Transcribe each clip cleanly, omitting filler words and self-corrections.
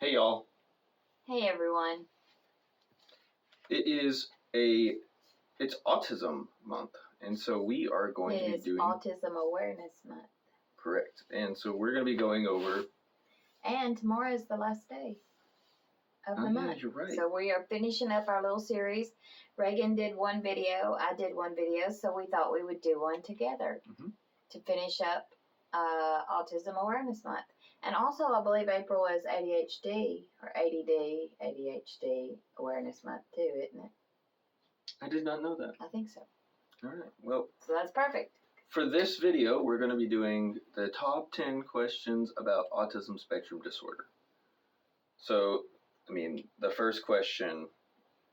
Hey y'all. Hey everyone. It's Autism Month, and so we are going to be doing Autism Awareness Month. Correct. And so we're going to be going over. And tomorrow is the last day of the month. Yeah, you're right. So we are finishing up our little series. Reagan did one video, I did one video, so we thought we would do one together to finish up Autism Awareness Month. And also, I believe April is ADHD or ADHD Awareness Month too, isn't it? I did not know that. I think so. All right. Well, so that's perfect. For this video, we're going to be doing the top 10 questions about autism spectrum disorder. So, the first question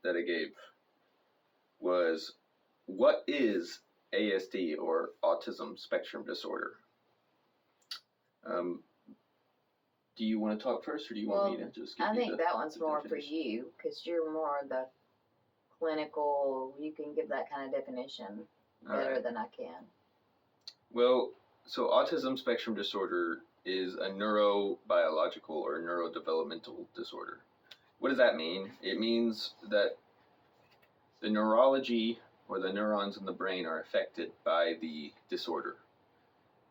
that I gave was, what is ASD or autism spectrum disorder? Do you want to talk first, or do you want me to just give I you think that one's more definition? for you, because you're more the clinical, you can give that kind of definition better than I can. Well, so autism spectrum disorder is a neurobiological or neurodevelopmental disorder. What does that mean? It means that the neurology or the neurons in the brain are affected by the disorder.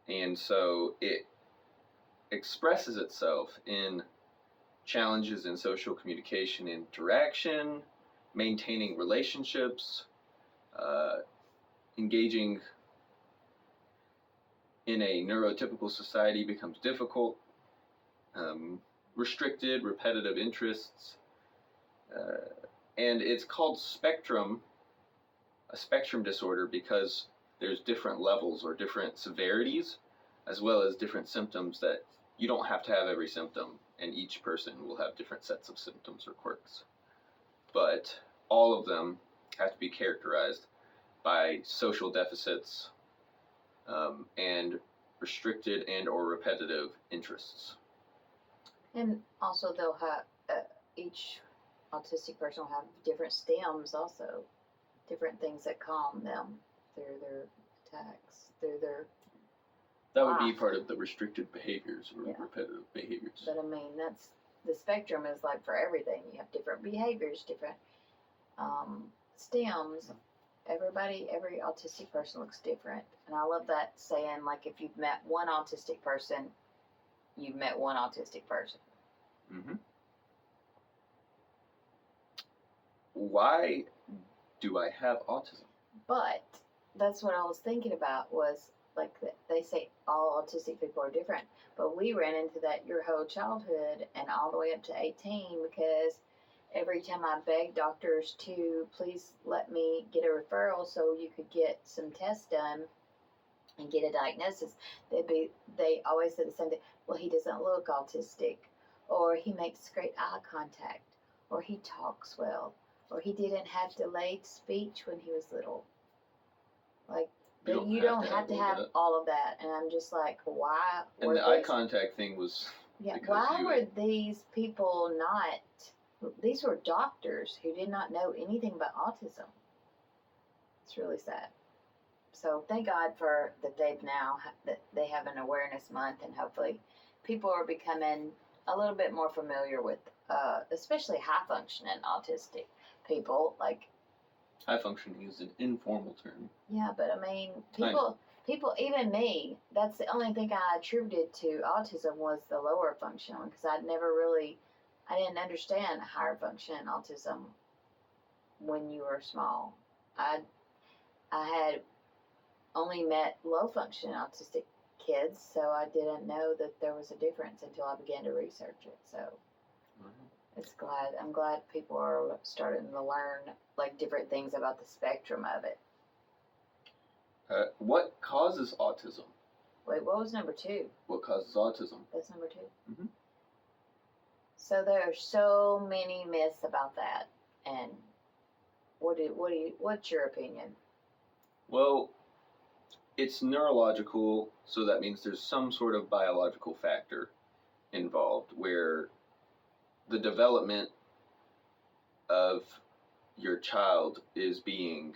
And so it expresses itself in challenges in social communication, interaction, maintaining relationships, engaging in a neurotypical society becomes difficult, restricted, repetitive interests, and it's called a spectrum disorder because there's different levels or different severities, as well as different symptoms that you don't have to have every symptom, and each person will have different sets of symptoms or quirks. But all of them have to be characterized by social deficits and restricted and or repetitive interests. And also they'll have, each autistic person will have different stems also, different things that calm them through their attacks, through their That would be part of the restricted behaviors or repetitive behaviors. But that's, the spectrum is like for everything. You have different behaviors, different stems. Every autistic person looks different. And I love that saying, like, if you've met one autistic person, you've met one autistic person. Mm-hmm. Why do I have autism? But that's what I was thinking about was, like, they say all autistic people are different, but we ran into that your whole childhood and all the way up to 18, because every time I begged doctors to please let me get a referral so you could get some tests done and get a diagnosis, they always said the same thing. Well, he doesn't look autistic, or he makes great eye contact, or he talks well, or he didn't have delayed speech when he was little. Like, you don't have to have all of that. And I'm just like, why? And the eye contact thing was. Yeah, why were these people not? These were doctors who did not know anything about autism. It's really sad. So thank God for that that they have an awareness month, and hopefully people are becoming a little bit more familiar with, especially high functioning autistic people. Like, high functioning is an informal term. Yeah, but people, even me, that's the only thing I attributed to autism was the lower functioning, because I didn't understand higher functioning autism when you were small. I had only met low functioning autistic kids, so I didn't know that there was a difference until I began to research it. So I'm glad people are starting to learn, like, different things about the spectrum of it. What causes autism? Wait, what was number 2? What causes autism? That's number 2. Mm-hmm. So there are so many myths about that, and what's your opinion? Well, it's neurological, so that means there's some sort of biological factor involved where the development of your child is being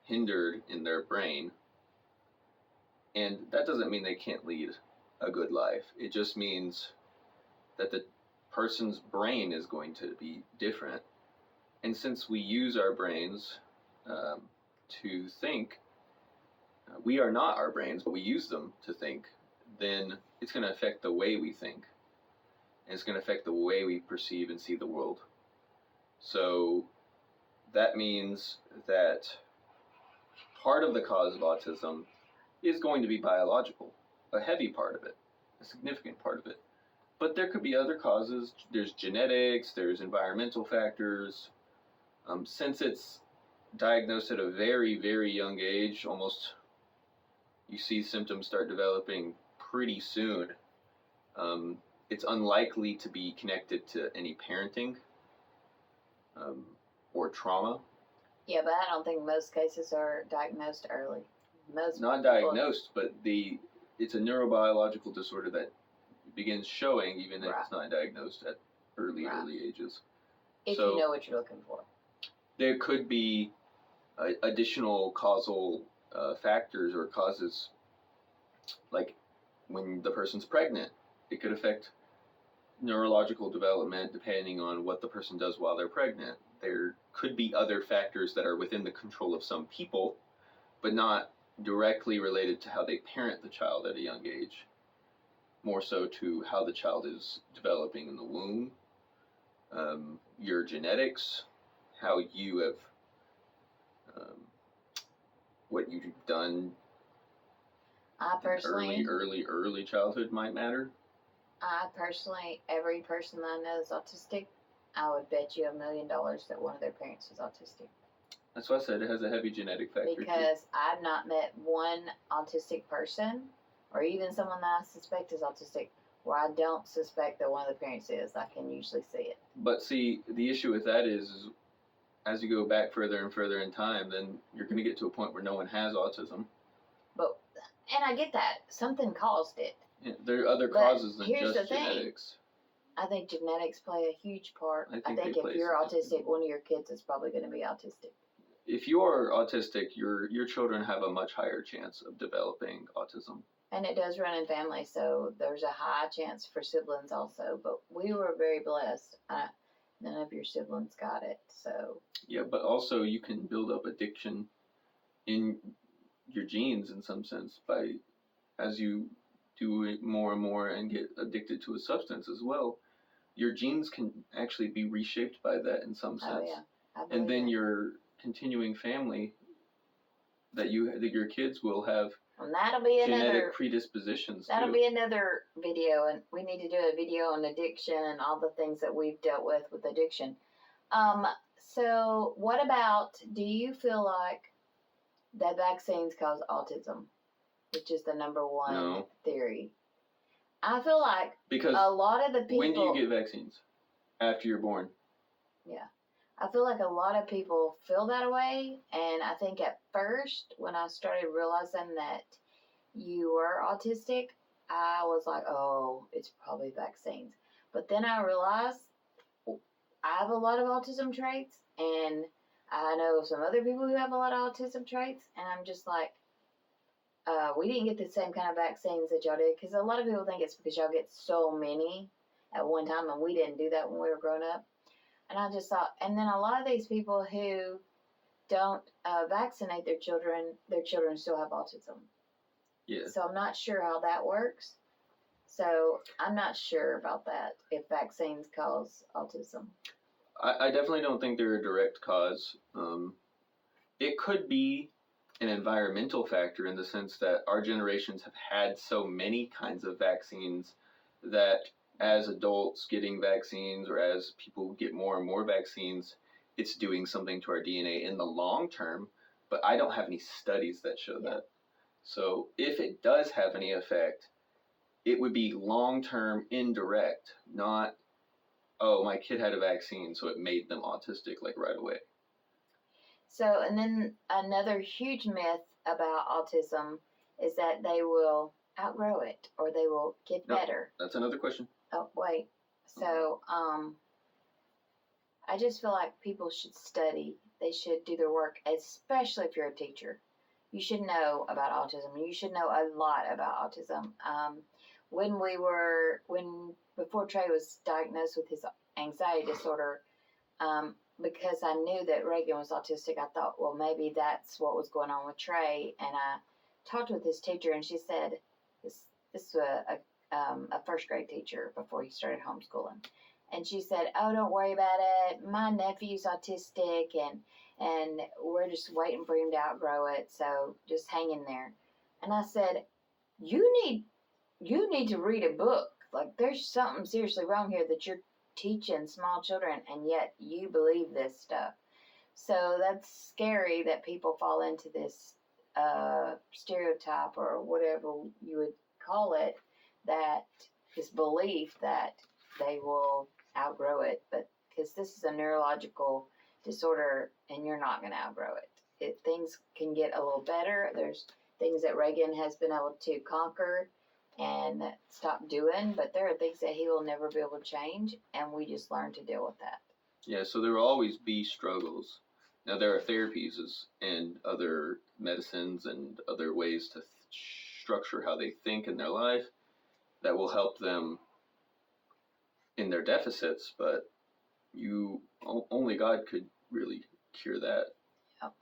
hindered in their brain, and that doesn't mean they can't lead a good life. It just means that the person's brain is going to be different. And since we use our brains to think, we are not our brains, but we use them to think, then it's going to affect the way we think. And it's going to affect the way we perceive and see the world. So that means that part of the cause of autism is going to be biological, a heavy part of it, a significant part of it. But there could be other causes. There's genetics, there's environmental factors. Since it's diagnosed at a very, very young age, almost you see symptoms start developing pretty soon, it's unlikely to be connected to any parenting or trauma. Yeah, but I don't think most cases are diagnosed early. Most Not diagnosed, but it's a neurobiological disorder that begins showing even if it's not diagnosed at early ages. If you know what you're looking for. There could be additional causal factors or causes, like when the person's pregnant, it could affect neurological development depending on what the person does while they're pregnant. There could be other factors that are within the control of some people, but not directly related to how they parent the child at a young age. More so to how the child is developing in the womb, your genetics, how you have, what you've done. I personally, early childhood might matter. Every person that I know is autistic, I would bet you $1 million that one of their parents was autistic. That's why I said it has a heavy genetic factor. Because I've not met one autistic person, or even someone that I suspect is autistic, where I don't suspect that one of the parents is. I can usually see it. But see, the issue with that is as you go back further and further in time, then you're going to get to a point where no one has autism. And I get that. Something caused it. Yeah, there are other causes than just genetics. I think genetics play a huge part. I think if you're autistic, one of your kids is probably going to be autistic. If you're autistic, your children have a much higher chance of developing autism. And it does run in families, so there's a high chance for siblings also. But we were very blessed. None of your siblings got it, so. Yeah, but also you can build up addiction in your genes in some sense by, as you do it more and more and get addicted to a substance as well, your genes can actually be reshaped by that in some sense. Oh, yeah. And then your continuing family that your kids will have genetic predispositions. That'll be another video, and we need to do a video on addiction and all the things that we've dealt with addiction. So what about, do you feel like that vaccines cause autism, which is the number one theory? I feel like because a lot of the people... When do you get vaccines? After you're born. Yeah. I feel like a lot of people feel that way, and I think at first, when I started realizing that you were autistic, I was like, oh, it's probably vaccines. But then I realized I have a lot of autism traits, and I know some other people who have a lot of autism traits, and I'm just like, we didn't get the same kind of vaccines that y'all did, because a lot of people think it's because y'all get so many at one time, and we didn't do that when we were growing up. And I just thought, and then a lot of these people who don't vaccinate their children still have autism. Yeah. So I'm not sure how that works. So I'm not sure about that, if vaccines cause autism. I definitely don't think they're a direct cause. It could be an environmental factor in the sense that our generations have had so many kinds of vaccines that as adults getting vaccines, or as people get more and more vaccines, it's doing something to our DNA in the long term, but I don't have any studies that show that. So if it does have any effect, it would be long-term indirect, not, oh, my kid had a vaccine, so it made them autistic, like right away. So, and then another huge myth about autism is that they will outgrow it, or they will get better. That's another question. Oh, wait. So, I just feel like people should study. They should do their work, especially if you're a teacher. You should know about autism. You should know a lot about autism. before Trey was diagnosed with his anxiety disorder, because I knew that Reagan was autistic, I thought, well, maybe that's what was going on with Trey. And I talked with his teacher, and she said, this was a first grade teacher before he started homeschooling. And she said, oh, don't worry about it. My nephew's autistic, and we're just waiting for him to outgrow it. So just hang in there. And I said, you need to read a book. Like, there's something seriously wrong here that you're teaching small children, and yet you believe this stuff. So that's scary that people fall into this stereotype, or whatever you would call it, that this belief that they will outgrow it. But because this is a neurological disorder, and you're not going to outgrow it. Things can get a little better. There's things that Reagan has been able to conquer and stop doing, but there are things that he will never be able to change, and we just learn to deal with that. Yeah, so there will always be struggles. Now, there are therapies and other medicines and other ways to structure how they think in their life that will help them in their deficits, but only God could really cure that. Yep.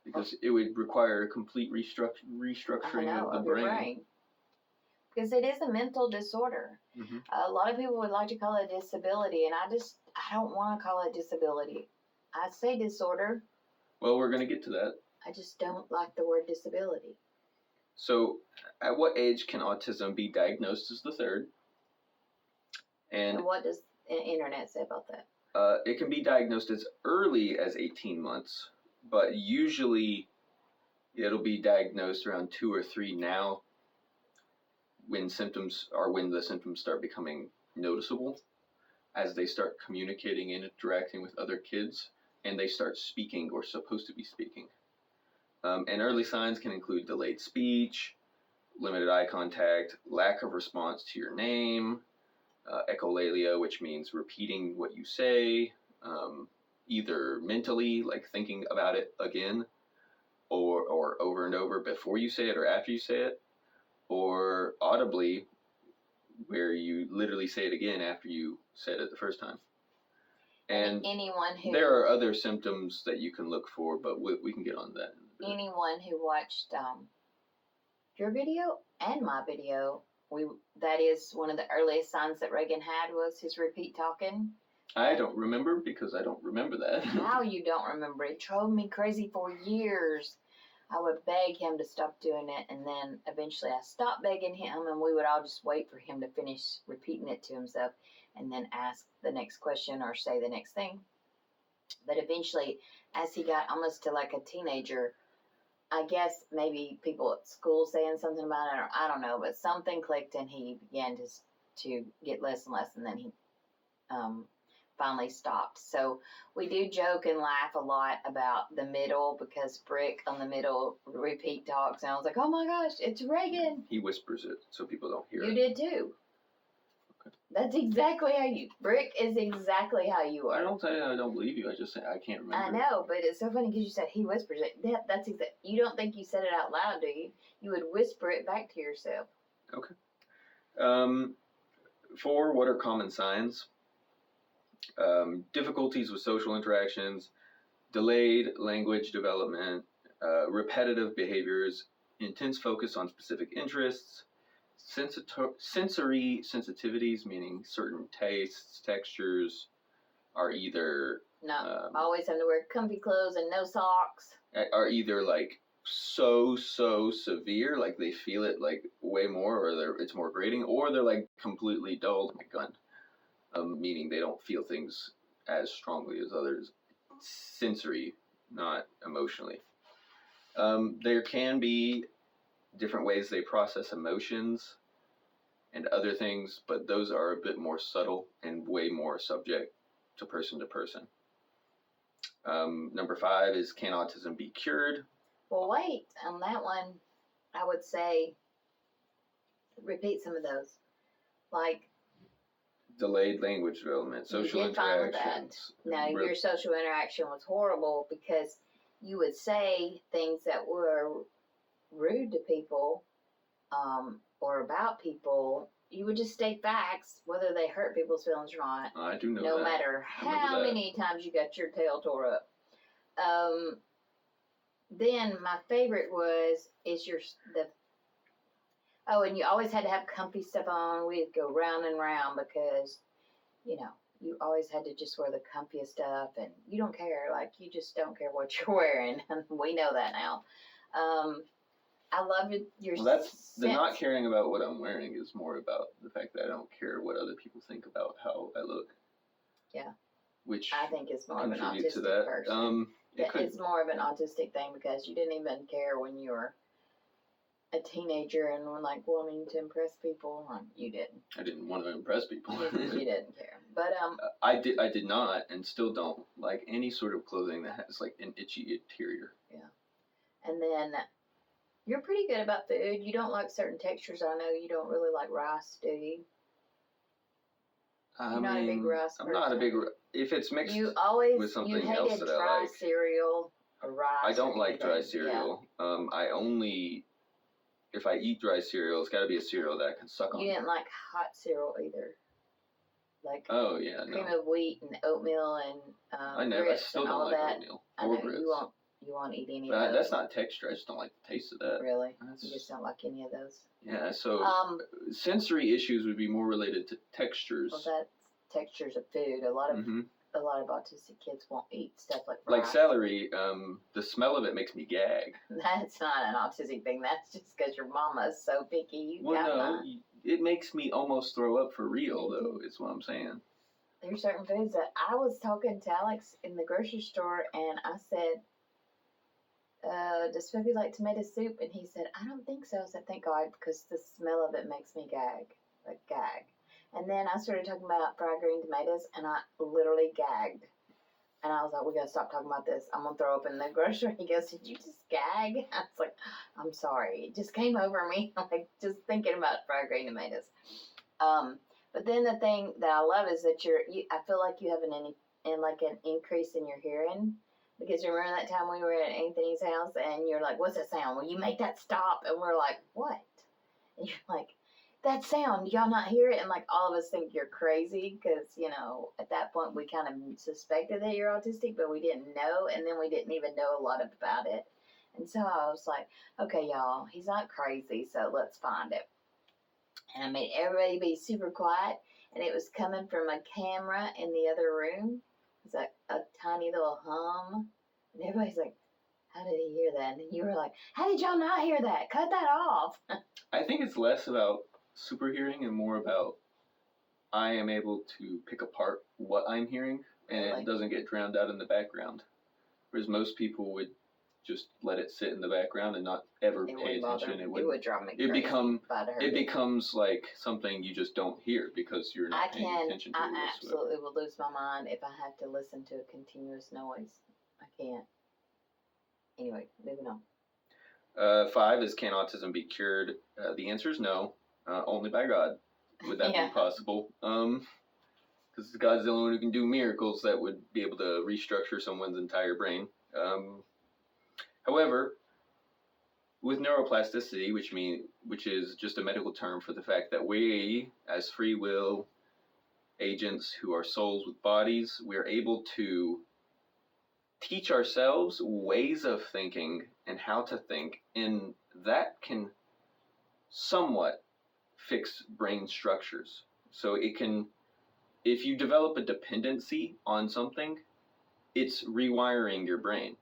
Because it would require a complete restructuring of the brain. Because it is a mental disorder. Mm-hmm. A lot of people would like to call it a disability, and I don't want to call it disability. I say disorder. Well, we're going to get to that. I just don't like the word disability. So, at what age can autism be diagnosed as the third? And what does the internet say about that? It can be diagnosed as early as 18 months, but usually it'll be diagnosed around 2 or 3 now, when the symptoms start becoming noticeable, as they start communicating and interacting with other kids, and they start speaking or supposed to be speaking. And early signs can include delayed speech, limited eye contact, lack of response to your name, echolalia, which means repeating what you say, either mentally, like thinking about it again, or over and over before you say it or after you say it, or audibly, where you literally say it again after you said it the first time. And there are other symptoms that you can look for, but we can get on that. Anyone who watched your video and my video, that is one of the earliest signs that Reagan had, was his repeat talking. I don't remember, because I don't remember that. How you don't remember? It drove me crazy for years. I would beg him to stop doing it, and then eventually I stopped begging him, and we would all just wait for him to finish repeating it to himself and then ask the next question or say the next thing. But eventually, as he got almost to like a teenager, I guess maybe people at school saying something about it, or I don't know, but something clicked, and he began to get less and less, and then he finally stopped. So we do joke and laugh a lot about the middle, because Brick on the middle repeat talks, and I was like, oh my gosh, it's Reagan. He whispers it so people don't hear it. You did too. Okay. That's exactly how Brick is exactly how you are. I don't say I don't believe you. I just say I can't remember. I know, but it's so funny because you said he whispers it. That's exactly. You don't think you said it out loud, do you? You would whisper it back to yourself. Okay. 4, what are common signs? Difficulties with social interactions, delayed language development, repetitive behaviors, intense focus on specific interests, sensory sensitivities, meaning certain tastes, textures, are either... always have to wear comfy clothes and no socks. Are either like so severe, like they feel it like way more, or it's more grating, or they're like completely dull, like gun. Meaning they don't feel things as strongly as others. Sensory, not emotionally. There can be different ways they process emotions and other things, but those are a bit more subtle and way more subject to person. Number 5 is, can autism be cured? Well, wait, on that one, I would say repeat some of those. Like, delayed language development, social interactions. No, your social interaction was horrible, because you would say things that were rude to people, or about people, you would just state facts, whether they hurt people's feelings or not. I do know no that. matter how many times you got your tail tore up. Then my favorite and you always had to have comfy stuff on. We'd go round and round because, you always had to just wear the comfiest stuff, and you don't care. Like, you just don't care what you're wearing. We know that now. I love your Well, that's the not caring about what I'm wearing is more about the fact that I don't care what other people think about how I look. Yeah. Which I think it's more of an autistic to that. person. It's more of an autistic thing because you didn't even care when you were a teenager and were like wanting to impress people. You didn't. I didn't want to impress people. You didn't care. But I did not, and still don't like any sort of clothing that has like an itchy interior. Yeah. And then you're pretty good about food. You don't like certain textures. I know you don't really like rice, do you? You're not a big rice person. I'm not a big. If it's mixed with something else that dry I like. cereal or rice. I don't like dry cereal. Yeah. I only. If I eat dry cereal, it's got to be a cereal that I can suck on. You didn't like hot cereal either. Like cream of wheat and oatmeal and I still don't like that. oatmeal or grits. You won't eat any of those. That's not texture. I just don't like the taste of that. Really? You just don't like any of those? Yeah. So sensory issues would be more related to textures. Well, that's textures of food. A lot of autistic kids won't eat stuff like rice. Like celery. The smell of it makes me gag. That's not an autistic thing. That's just because your mama's so picky. It makes me almost throw up for real, though, is what I'm saying. There's certain foods that I was talking to Alex in the grocery store, and I said, does Sophie like tomato soup? And he said, I don't think so. I said, thank God, because the smell of it makes me gag. And then I started talking about fried green tomatoes, and I literally gagged. And I was like, we got to stop talking about this. I'm going to throw up in the grocery. He goes, did you just gag? I was like, I'm sorry. It just came over me. Like, just thinking about fried green tomatoes. But then the thing that I love is that I feel like you have an increase in your hearing. Because remember that time we were at Anthony's house and you're like, what's that sound? Will you make that stop? And we're like, what? And you're like, that sound, do y'all not hear it? And like all of us think you're crazy because, at that point we kind of suspected that you're autistic, but we didn't know. And then we didn't even know a lot about it. And so I was like, okay, y'all, he's not crazy, so let's find it. And I made everybody be super quiet. And it was coming from a camera in the other room. It's like a tiny little hum. And everybody's like, how did he hear that? And you were like, how did y'all not hear that? Cut that off. I think it's less about super hearing and more about I am able to pick apart what I'm hearing and it doesn't get drowned out in the background. Whereas most people would just let it sit in the background and not ever pay attention. It would drive me crazy. It becomes like something you just don't hear because you're not paying attention to it. I absolutely will lose my mind if I have to listen to a continuous noise. I can't. Anyway, moving on. 5 is, can autism be cured? The answer is no. Only by God would that be possible. Because God's the only one who can do miracles that would be able to restructure someone's entire brain. However, with neuroplasticity, which is just a medical term for the fact that we, as free will agents who are souls with bodies, we are able to teach ourselves ways of thinking and how to think, and that can somewhat fix brain structures. So it can, if you develop a dependency on something, it's rewiring your brain.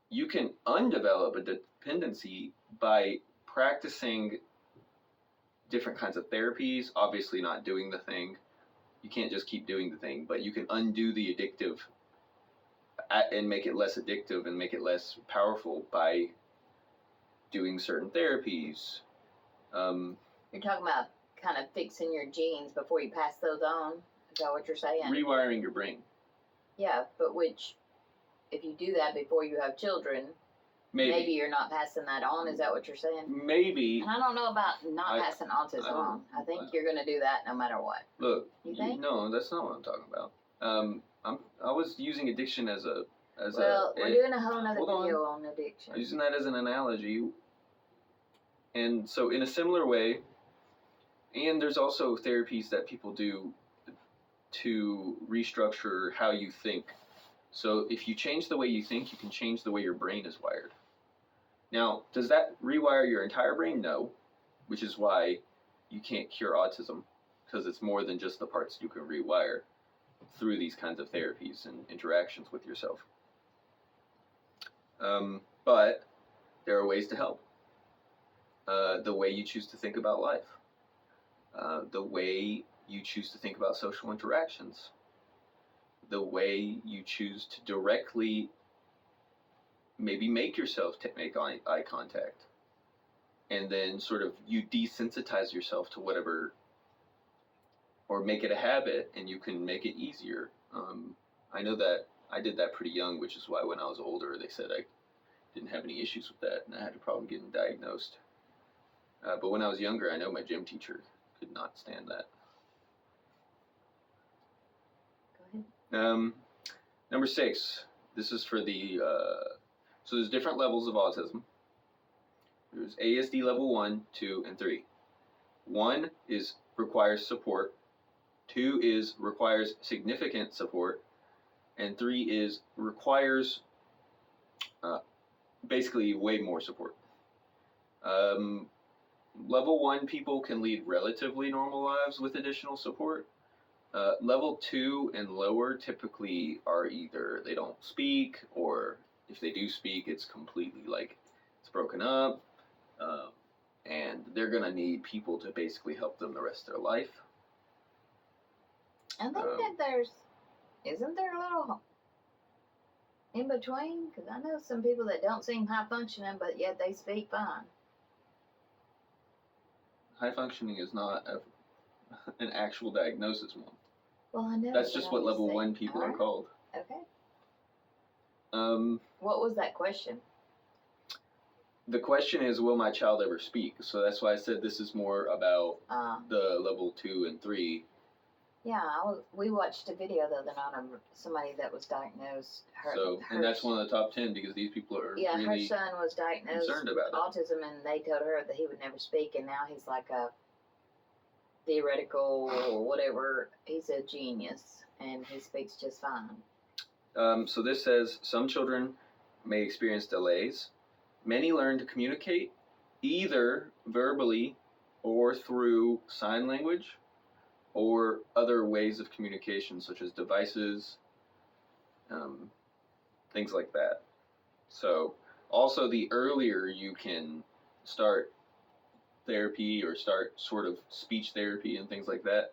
You can undevelop a dependency by practicing different kinds of therapies, obviously not doing the thing. You can't just keep doing the thing, but you can undo the addictive and make it less addictive and make it less powerful by doing certain therapies. You're talking about kind of fixing your genes before you pass those on? Is that what you're saying? Rewiring your brain. Yeah, but if you do that before you have children, maybe you're not passing that on. Is that what you're saying? Maybe. And I don't know about passing autism on. I think you're going to do that no matter what. Look, you think? No, that's not what I'm talking about. I was using addiction as a. We're doing a whole other video on addiction. Using that as an analogy. And so in a similar way, and there's also therapies that people do to restructure how you think. So if you change the way you think, you can change the way your brain is wired. Now, does that rewire your entire brain? No, which is why you can't cure autism, because it's more than just the parts you can rewire through these kinds of therapies and interactions with yourself. But there are ways to help. The way you choose to think about life, the way you choose to think about social interactions, the way you choose to directly maybe make yourself make eye contact, and then sort of you desensitize yourself to whatever, or make it a habit, and you can make it easier. I know that I did that pretty young, which is why when I was older, they said I didn't have any issues with that, and I had a problem getting diagnosed. But when I was younger, I know my gym teacher could not stand that. Go ahead. Number 6, this is for the, so there's different levels of autism. There's ASD level 1, 2, and 3. 1 is requires support, 2 is requires significant support, and 3 is requires basically way more support. Level 1 people can lead relatively normal lives with additional support. Level 2 and lower typically are either they don't speak, or if they do speak, it's completely like it's broken up, and they're going to need people to basically help them the rest of their life. I think that isn't there a little in between? Because I know some people that don't seem high functioning, but yet they speak fine. High functioning is not an actual diagnosis, Mom. Well, I know. That's just what level 1 people are called. Okay. What was that question? The question is, will my child ever speak? So that's why I said this is more about the level 2 and 3. Yeah, we watched a video the other night of somebody that was diagnosed. And that's one of the top 10 because these people are really her son was diagnosed with autism, and they told her that he would never speak, and now he's like a theoretical whatever. He's a genius, and he speaks just fine. So this says some children may experience delays. Many learn to communicate either verbally or through sign language or other ways of communication, such as devices, things like that. So also the earlier you can start therapy or start sort of speech therapy and things like that,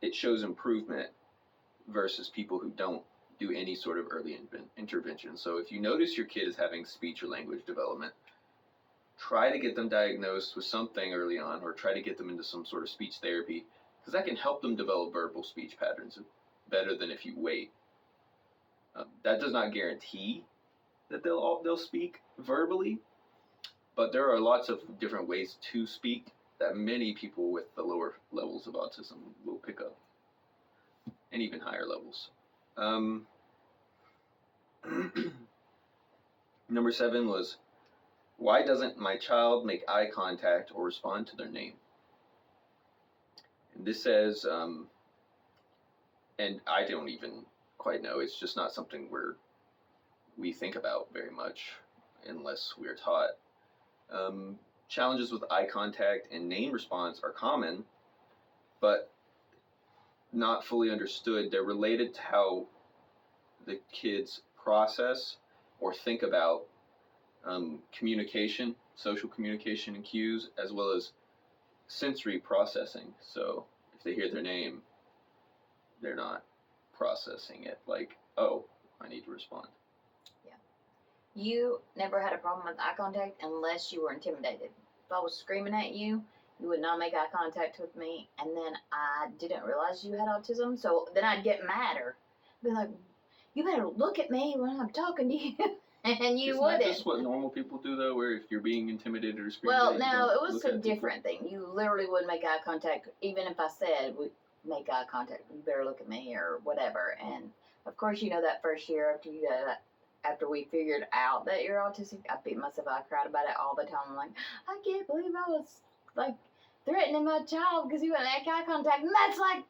it shows improvement versus people who don't do any sort of early intervention. So if you notice your kid is having speech or language development, try to get them diagnosed with something early on, or try to get them into some sort of speech therapy, because that can help them develop verbal speech patterns better than if you wait. That does not guarantee that they'll speak verbally, but there are lots of different ways to speak that many people with the lower levels of autism will pick up, and even higher levels. Number 7 was, why doesn't my child make eye contact or respond to their name? And this says, and I don't even quite know, it's just not something we think about very much unless we're taught. Challenges with eye contact and name response are common, but not fully understood. They're related to how the kids process or think about communication, social communication and cues, as well as sensory processing. So if they hear their name, they're not processing it like, oh, I need to respond. Yeah. You never had a problem with eye contact unless you were intimidated. If I was screaming at you, you would not make eye contact with me, and then I didn't realize you had autism, so then I'd get madder. Be like, you better look at me when I'm talking to you. And you wouldn't. Isn't that just what normal people do, though, where if you're being intimidated or screaming? Well, no, it was a different thing. You literally would make eye contact, even if I said, make eye contact, you better look at me or whatever. And, of course, you know that first year after you after we figured out that you're autistic, I beat myself. I cried about it all the time. I'm like, I can't believe I was like threatening my child because he wouldn't make eye contact, and that's like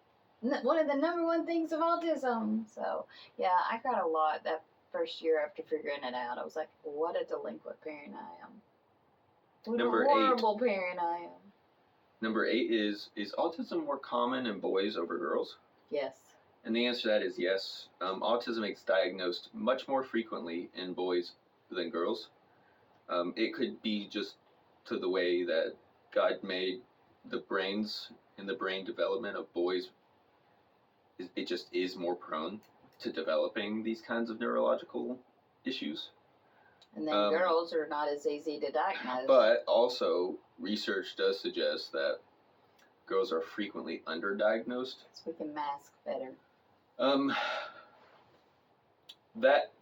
one of the number one things of autism. So yeah, I cried a lot that first year after figuring it out. I was like, what a delinquent parent I am. What Number a horrible parent I am. Number 8 is autism more common in boys over girls? Yes. And the answer to that is yes. Autism is diagnosed much more frequently in boys than girls. It could be just to the way that God made the brains and the brain development of boys. It just is more prone to developing these kinds of neurological issues. And then girls are not as easy to diagnose. But also, research does suggest that girls are frequently underdiagnosed. So we can mask better. That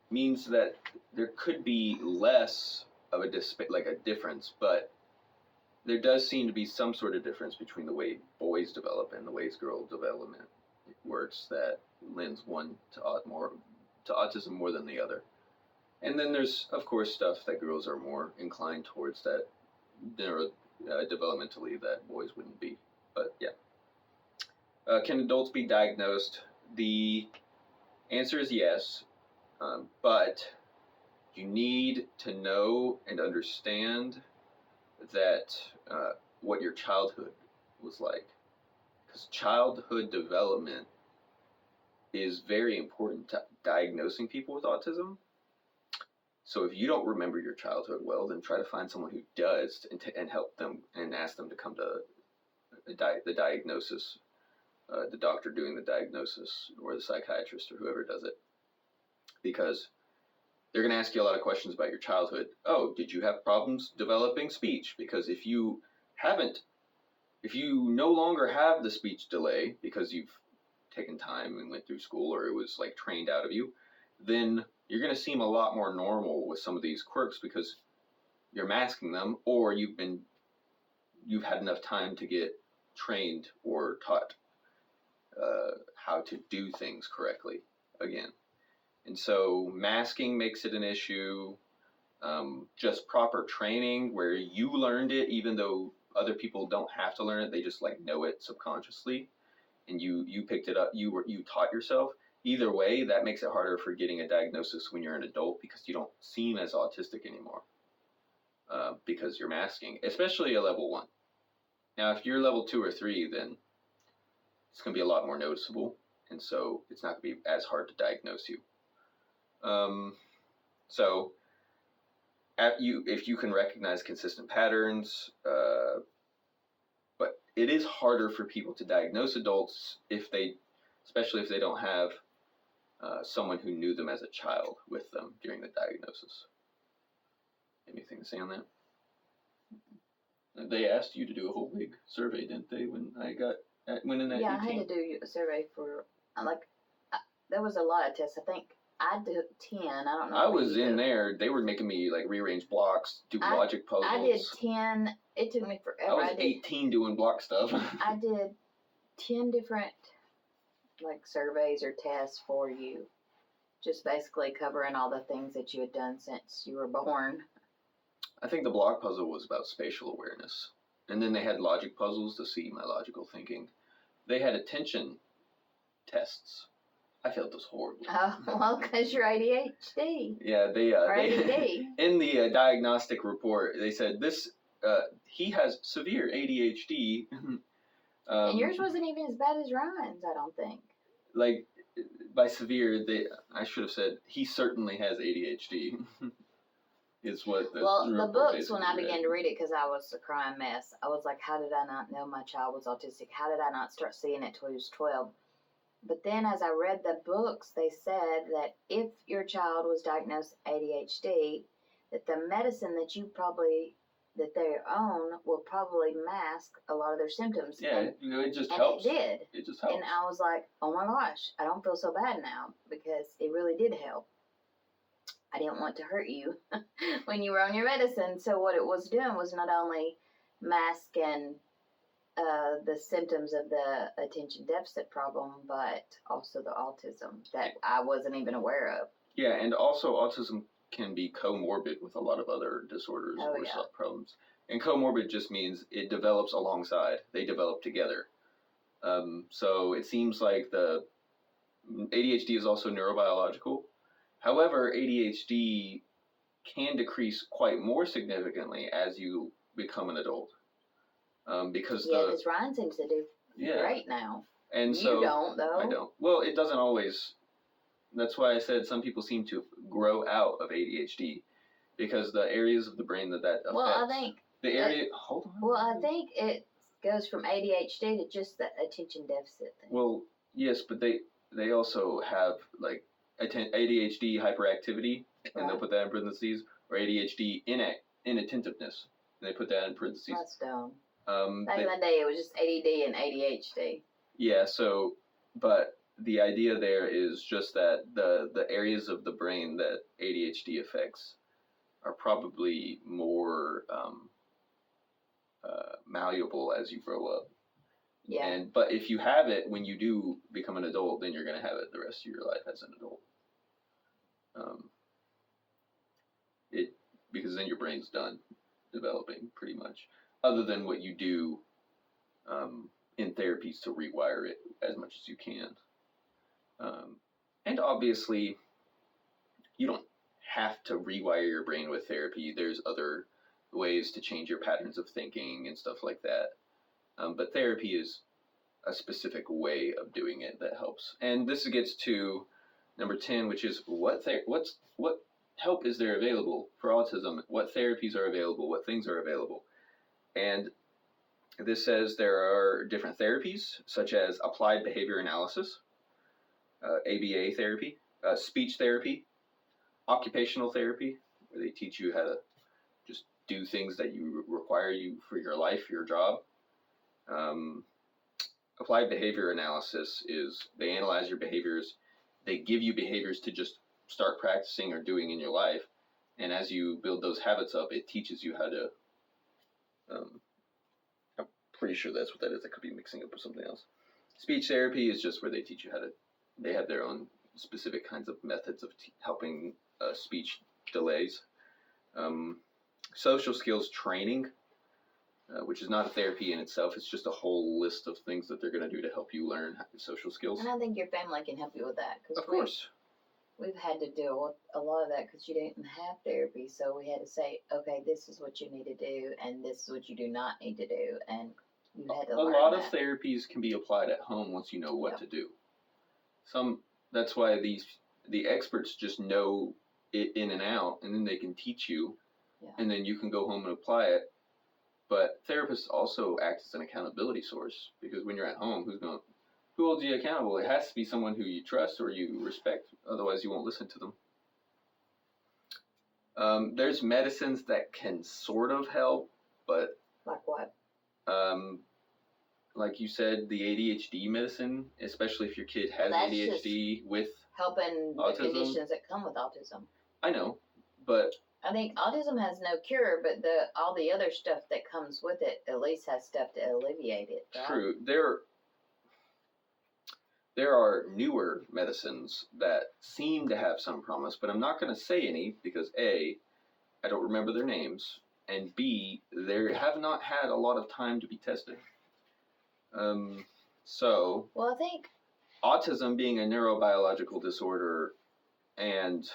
means that there could be less of a difference, but there does seem to be some sort of difference between the way boys develop and the way girl development works that lends one to autism more than the other. And then there's, of course, stuff that girls are more inclined towards that developmentally that boys wouldn't be. But yeah. Can adults be diagnosed? The answer is yes, but you need to know and understand that what your childhood was like. Because childhood development is very important to diagnosing people with autism. So if you don't remember your childhood well, then try to find someone who does and help them and ask them to come to the diagnosis, the doctor doing the diagnosis or the psychiatrist or whoever does it. Because they're going to ask you a lot of questions about your childhood. Oh, did you have problems developing speech? Because if you no longer have the speech delay because you've taken time and went through school or it was like trained out of you, then you're going to seem a lot more normal with some of these quirks because you're masking them, or you've had enough time to get trained or taught how to do things correctly again. And so masking makes it an issue. Just proper training where you learned it, even though other people don't have to learn it, they just like know it subconsciously, and you picked it up. You taught yourself. Either way, that makes it harder for getting a diagnosis when you're an adult because you don't seem as autistic anymore because you're masking, especially a level 1. Now, if you're level 2 or 3, then it's going to be a lot more noticeable, and so it's not going to be as hard to diagnose you. So, if you can recognize consistent patterns, but it is harder for people to diagnose adults especially if they don't have someone who knew them as a child with them during the diagnosis. Anything to say on that? They asked you to do a whole big survey, didn't they? When I went in that. Yeah, 18? I had to do a survey for there was a lot of tests. I think I did 10. I don't know. I was in there. They were making me like rearrange blocks, do logic puzzles. I did 10. It took me forever. I was 18 doing block stuff. I did 10 different surveys or tests for you, just basically covering all the things that you had done since you were born. I think the block puzzle was about spatial awareness, and then they had logic puzzles to see my logical thinking. They had attention tests. I felt those horribly. Oh, well, because you're ADHD. Yeah, they ADD. In the diagnostic report, they said he has severe ADHD. And yours wasn't even as bad as Ryan's, I don't think. Like, by severe, I should have said, he certainly has ADHD. Is what the books, when I began to read it, because I was a crying mess, I was like, how did I not know my child was autistic? How did I not start seeing it till he was 12? But then as I read the books, they said that if your child was diagnosed ADHD, that the medicine that they own will probably mask a lot of their symptoms. Yeah, it just helps. And it did. It just helps. And I was like, oh my gosh, I don't feel so bad now because it really did help. I didn't want to hurt you when you were on your medicine. So what it was doing was not only masking the symptoms of the attention deficit problem, but also the autism that I wasn't even aware of. Yeah, and also autism can be comorbid with a lot of other disorders or problems. And comorbid just means it develops alongside. They develop together. So it seems like the ADHD is also neurobiological. However, ADHD can decrease quite more significantly as you become an adult. Because Ryan seems to do great now. And you don't, though. I don't. Well, it doesn't always. That's why I said some people seem to grow out of ADHD because the areas of the brain that affects. Well, I think the area. Hold on. Well, I think it goes from ADHD to just the attention deficit thing. Well, yes, but they also have like ADHD hyperactivity, and they'll put that in parentheses, or ADHD inattentiveness, and they put that in parentheses. That's dumb. Back in the day, it was just ADD and ADHD. Yeah. So, but the idea there is just that the areas of the brain that ADHD affects are probably more malleable as you grow up. Yeah. But if you have it when you do become an adult, then you're going to have it the rest of your life as an adult. Because then your brain's done developing pretty much, other than what you do in therapies to rewire it as much as you can. And obviously, you don't have to rewire your brain with therapy. There's other ways to change your patterns of thinking and stuff like that. But therapy is a specific way of doing it that helps. And this gets to number 10, which is what help is there available for autism? What therapies are available? What things are available? And this says there are different therapies, such as applied behavior analysis, ABA therapy, speech therapy, occupational therapy, where they teach you how to just do things that require you for your life, your job. Applied behavior analysis is they analyze your behaviors. They give you behaviors to just start practicing or doing in your life. And as you build those habits up, it teaches you how to, I'm pretty sure that's what that is. I could be mixing up with something else. Speech therapy is just where they teach you how to, they have their own specific kinds of methods of helping speech delays. Social skills training, which is not a therapy in itself. It's just a whole list of things that they're going to do to help you learn social skills. And I think your family can help you with that. Of course. We've had to deal with a lot of that because you didn't have therapy. So we had to say, okay, this is what you need to do, and this is what you do not need to do. And you had to learn a lot of therapies can be applied at home once you know what to do. That's why the experts just know it in and out, and then they can teach you, and then you can go home and apply it. But therapists also act as an accountability source, because when you're at home, who holds you accountable? It has to be someone who you trust or you respect, otherwise you won't listen to them. There's medicines that can sort of help, but like what? Like you said, the ADHD medicine, especially if your kid has ADHD with helping autism. The conditions that come with autism. I know, but I think autism has no cure, but all the other stuff that comes with it at least has stuff to alleviate it. Right? True. There are newer medicines that seem to have some promise, but I'm not going to say any because A, I don't remember their names, and B, they have not had a lot of time to be tested. Well, I think autism being a neurobiological disorder and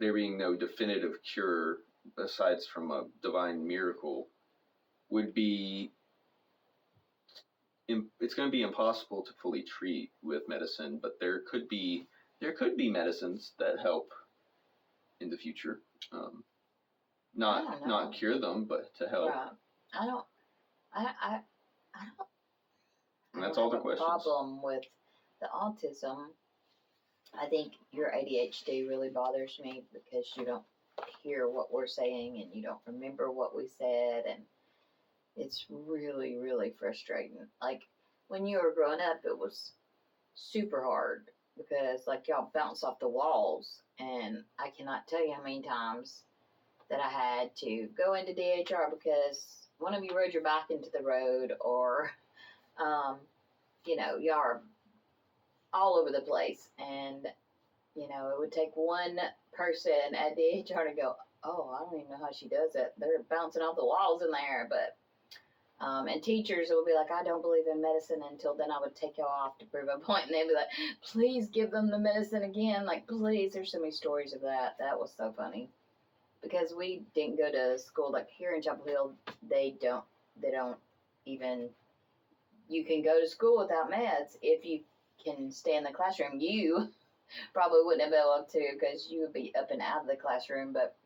there being no definitive cure aside from a divine miracle would be, it's going to be impossible to fully treat with medicine, but there could be medicines that help in the future. Not cure them, but to help. Right. I don't. And that's all the questions. Problem with the autism. I think your ADHD really bothers me because you don't hear what we're saying and you don't remember what we said, and it's really, really frustrating. Like when you were growing up, it was super hard because like y'all bounce off the walls, and I cannot tell you how many times that I had to go into DHR because one of you rode your bike into the road, or y'all are all over the place. And, you know, it would take one person at the HR to go, oh, I don't even know how she does it. They're bouncing off the walls in there. But, and teachers would be like, I don't believe in medicine until then I would take y'all off to prove a point. And they'd be like, please give them the medicine again. Like, please. There's so many stories of that. That was so funny. Because we didn't go to school, like here in Chapel Hill, they don't even, you can go to school without meds if you can stay in the classroom. You probably wouldn't have been able to because you would be up and out of the classroom, but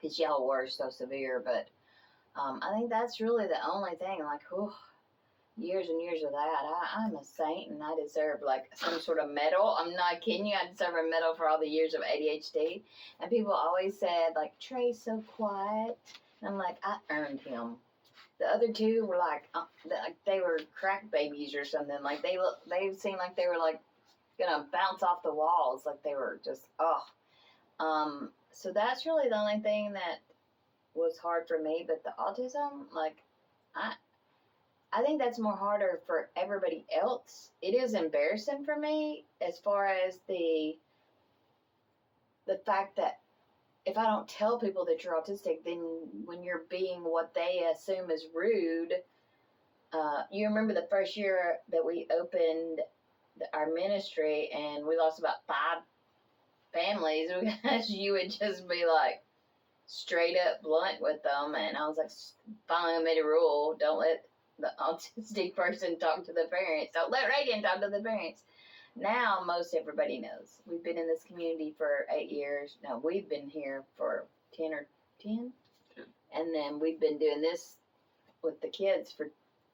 because y'all were so severe. But I think that's really the only thing, like, whew, years and years of that. I'm a saint and I deserve like some sort of medal. I'm not kidding you. I deserve a medal for all the years of ADHD. And people always said like, Trey's so quiet. And I'm like, I earned him. The other two were like they were crack babies or something. Like they seemed like they were like gonna bounce off the walls. Like they were just so that's really the only thing that was hard for me. But the autism, like I think that's more harder for everybody else. It is embarrassing for me as far as the fact that if I don't tell people that you're autistic, then when you're being what they assume is rude, you remember the first year that we opened our ministry and we lost about 5 families because you would just be like straight up blunt with them. And I was like, finally I made a rule, don't let the autistic person talk to the parents. Don't let Reagan talk to the parents. Now most everybody knows. We've been in this community for 8 years. No, we've been here for 10. And then we've been doing this with the kids for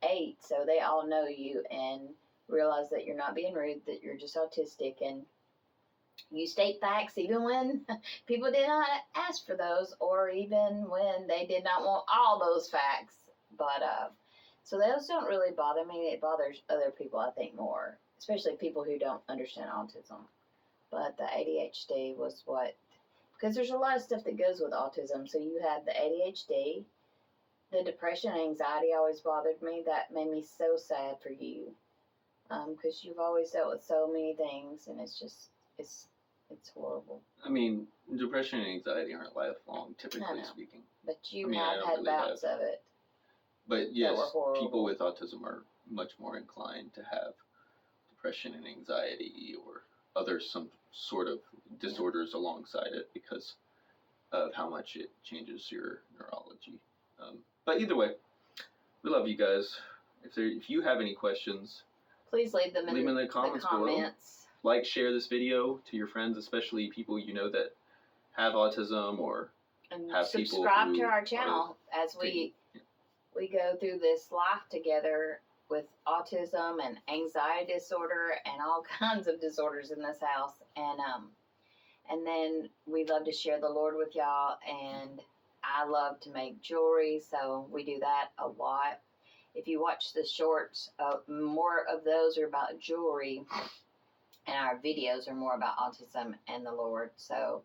8. So they all know you and realize that you're not being rude, that you're just autistic. And you state facts even when people did not ask for those or even when they did not want all those facts. But, so those don't really bother me. It bothers other people, I think, more, especially people who don't understand autism. But the ADHD was what, because there's a lot of stuff that goes with autism. So you have the ADHD, the depression, anxiety always bothered me. That made me so sad for you, because you've always dealt with so many things, and it's just, it's horrible. I mean, depression and anxiety aren't lifelong, typically speaking. But you have had bouts of it. But yes, people with autism are much more inclined to have depression and anxiety or some sort of disorders alongside it because of how much it changes your neurology. But either way, we love you guys. If you have any questions, please leave them in the comments below. Like, share this video to your friends, especially people you know that have autism or have people subscribe to our channel as we go through this life together with autism and anxiety disorder and all kinds of disorders in this house. And then we love to share the Lord with y'all. And I love to make jewelry, so we do that a lot. If you watch the shorts, more of those are about jewelry, and our videos are more about autism and the Lord. So,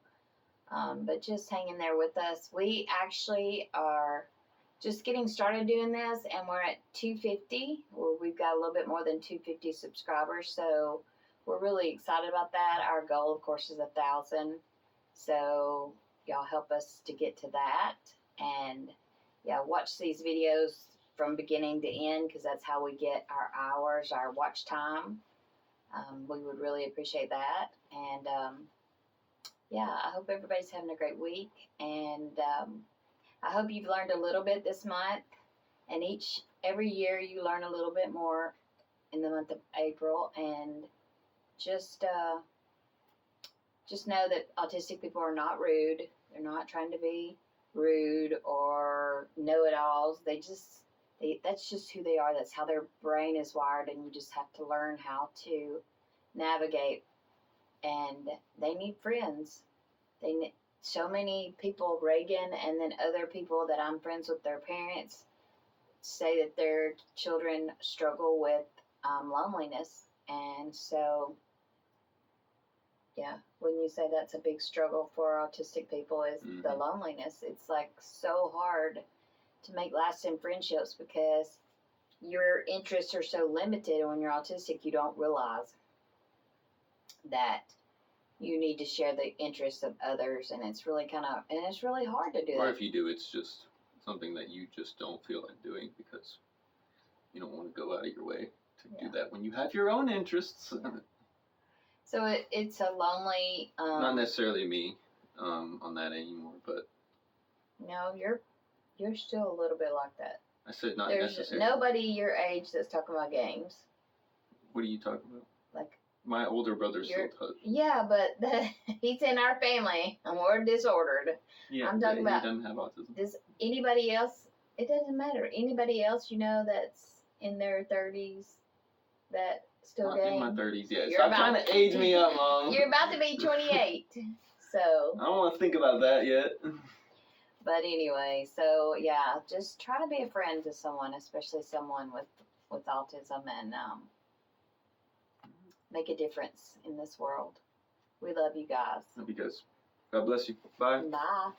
but just hang in there with us. We actually are just getting started doing this, and we're at 250. We've got a little bit more than 250 subscribers, so we're really excited about that. Our goal, of course, is 1,000. So y'all help us to get to that, and yeah, watch these videos from beginning to end because that's how we get our hours, our watch time. We would really appreciate that, and yeah, I hope everybody's having a great week, and I hope you've learned a little bit this month, and every year you learn a little bit more in the month of April, and just know that autistic people are not rude. They're not trying to be rude or know-it-alls. That's just who they are. That's how their brain is wired, and you just have to learn how to navigate, and they need friends. So many people, Reagan and then other people that I'm friends with, their parents say that their children struggle with loneliness. And so, yeah, when you say that's a big struggle for autistic people is the loneliness. It's like so hard to make lasting friendships because your interests are so limited, and when you're autistic, you don't realize. that you need to share the interests of others, and it's really it's really hard to do Or that. if you do, it's just something that you just don't feel like doing because you don't want to go out of your way to do that when you have your own interests. So it's a lonely. Not necessarily me on that anymore, but No, you're still a little bit like that. I said not There's necessarily. nobody your age that's talking about games. What are you talking about? Like my older brother still does. Yeah, but he's in our family and we're disordered. Yeah, I'm talking about. He doesn't have autism. Does anybody else? It doesn't matter. Anybody else you know that's in their 30s that still Not game? in my 30s yet. You're Stop trying to age me up, Mom. You're about to be 28, so. I don't want to think about that yet. But anyway, so yeah, just try to be a friend to someone, especially someone with autism, and make a difference in this world. We love you guys. Love you guys. God bless you. Bye. Bye.